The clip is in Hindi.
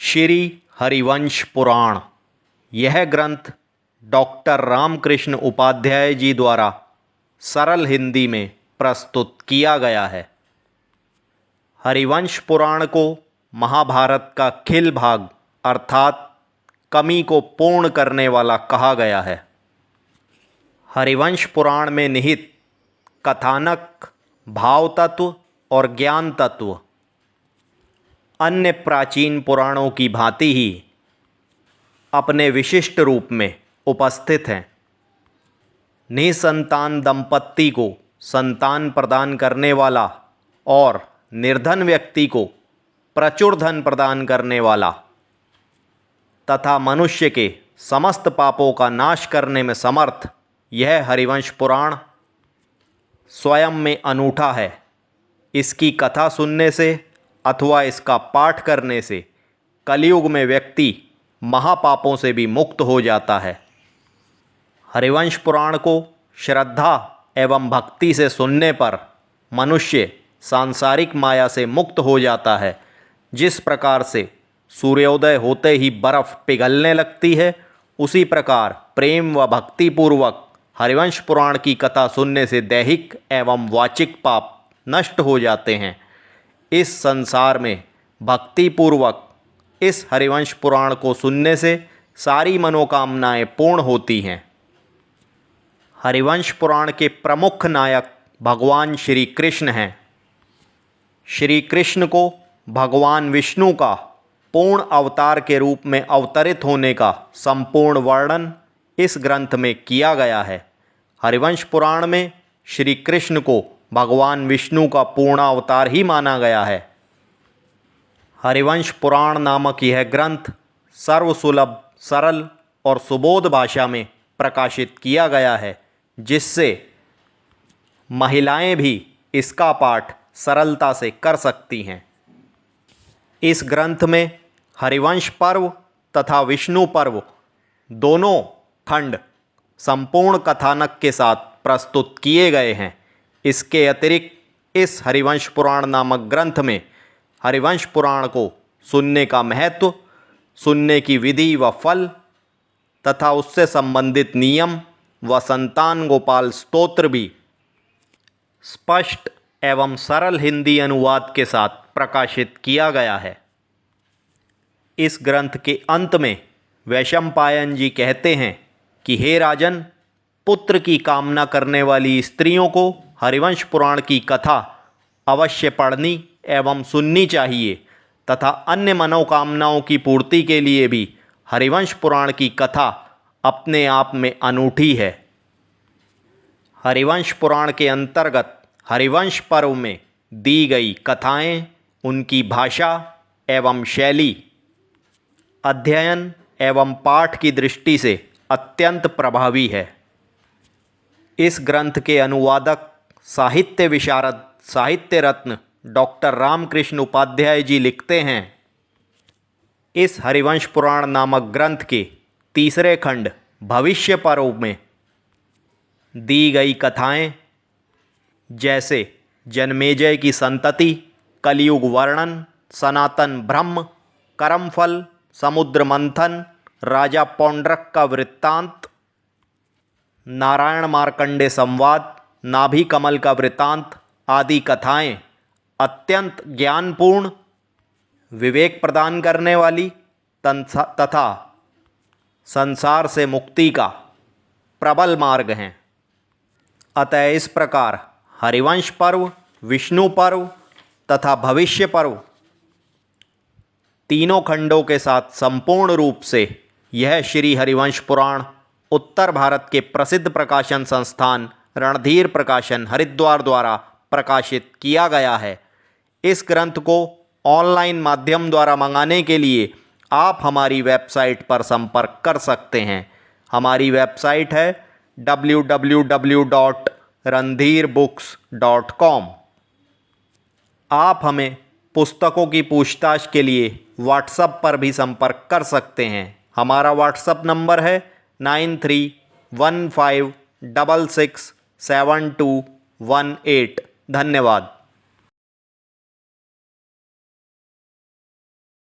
श्री हरिवंश पुराण। यह ग्रंथ डॉक्टर रामकृष्ण उपाध्याय जी द्वारा सरल हिंदी में प्रस्तुत किया गया है। हरिवंश पुराण को महाभारत का खिल भाग अर्थात कमी को पूर्ण करने वाला कहा गया है। हरिवंश पुराण में निहित कथानक, भाव तत्व और ज्ञान तत्व अन्य प्राचीन पुराणों की भांति ही अपने विशिष्ट रूप में उपस्थित हैं। निसंतान दंपत्ति को संतान प्रदान करने वाला और निर्धन व्यक्ति को प्रचुर धन प्रदान करने वाला तथा मनुष्य के समस्त पापों का नाश करने में समर्थ यह हरिवंश पुराण स्वयं में अनूठा है। इसकी कथा सुनने से अथवा इसका पाठ करने से कलयुग में व्यक्ति महापापों से भी मुक्त हो जाता है। हरिवंश पुराण को श्रद्धा एवं भक्ति से सुनने पर मनुष्य सांसारिक माया से मुक्त हो जाता है। जिस प्रकार से सूर्योदय होते ही बर्फ़ पिघलने लगती है, उसी प्रकार प्रेम व भक्तिपूर्वक हरिवंश पुराण की कथा सुनने से दैहिक एवं वाचिक पाप नष्ट हो जाते हैं। इस संसार में भक्तिपूर्वक इस हरिवंश पुराण को सुनने से सारी मनोकामनाएं पूर्ण होती हैं। हरिवंश पुराण के प्रमुख नायक भगवान श्री कृष्ण हैं। श्री कृष्ण को भगवान विष्णु का पूर्ण अवतार के रूप में अवतरित होने का संपूर्ण वर्णन इस ग्रंथ में किया गया है। हरिवंश पुराण में श्री कृष्ण को भगवान विष्णु का पूर्ण अवतार ही माना गया है। हरिवंश पुराण नामक यह ग्रंथ सर्वसुलभ, सरल और सुबोध भाषा में प्रकाशित किया गया है, जिससे महिलाएं भी इसका पाठ सरलता से कर सकती हैं। इस ग्रंथ में हरिवंश पर्व तथा विष्णु पर्व दोनों खंड संपूर्ण कथानक के साथ प्रस्तुत किए गए हैं। इसके अतिरिक्त इस हरिवंश पुराण नामक ग्रंथ में हरिवंश पुराण को सुनने का महत्व, सुनने की विधि व फल तथा उससे संबंधित नियम व संतान गोपाल स्तोत्र भी स्पष्ट एवं सरल हिंदी अनुवाद के साथ प्रकाशित किया गया है। इस ग्रंथ के अंत में वैशंपायन जी कहते हैं कि हे राजन, पुत्र की कामना करने वाली स्त्रियों को हरिवंश पुराण की कथा अवश्य पढ़नी एवं सुननी चाहिए तथा अन्य मनोकामनाओं की पूर्ति के लिए भी हरिवंश पुराण की कथा अपने आप में अनूठी है। हरिवंश पुराण के अंतर्गत हरिवंश पर्व में दी गई कथाएं, उनकी भाषा एवं शैली अध्ययन एवं पाठ की दृष्टि से अत्यंत प्रभावी है। इस ग्रंथ के अनुवादक साहित्य विशारद, साहित्य रत्न डॉक्टर रामकृष्ण उपाध्याय जी लिखते हैं, इस हरिवंश पुराण नामक ग्रंथ के तीसरे खंड भविष्य पर्व में दी गई कथाएं, जैसे जन्मेजय की संतति, कलयुग वर्णन, सनातन ब्रह्म, कर्मफल, समुद्र मंथन, राजा पौंड्रक का वृत्तांत, नारायण मार्कंडे संवाद, नाभि कमल का वृत्तांत आदि कथाएं अत्यंत ज्ञानपूर्ण, विवेक प्रदान करने वाली तथा संसार से मुक्ति का प्रबल मार्ग हैं। अतः इस प्रकार हरिवंश पर्व, विष्णु पर्व तथा भविष्य पर्व तीनों खंडों के साथ संपूर्ण रूप से यह श्री हरिवंश पुराण उत्तर भारत के प्रसिद्ध प्रकाशन संस्थान रणधीर प्रकाशन हरिद्वार द्वारा प्रकाशित किया गया है। इस ग्रंथ को ऑनलाइन माध्यम द्वारा मंगाने के लिए आप हमारी वेबसाइट पर संपर्क कर सकते हैं। हमारी वेबसाइट है www.randhirbooks.com। आप हमें पुस्तकों की पूछताछ के लिए व्हाट्सएप पर भी संपर्क कर सकते हैं। हमारा व्हाट्सएप नंबर है 9315667218। धन्यवाद।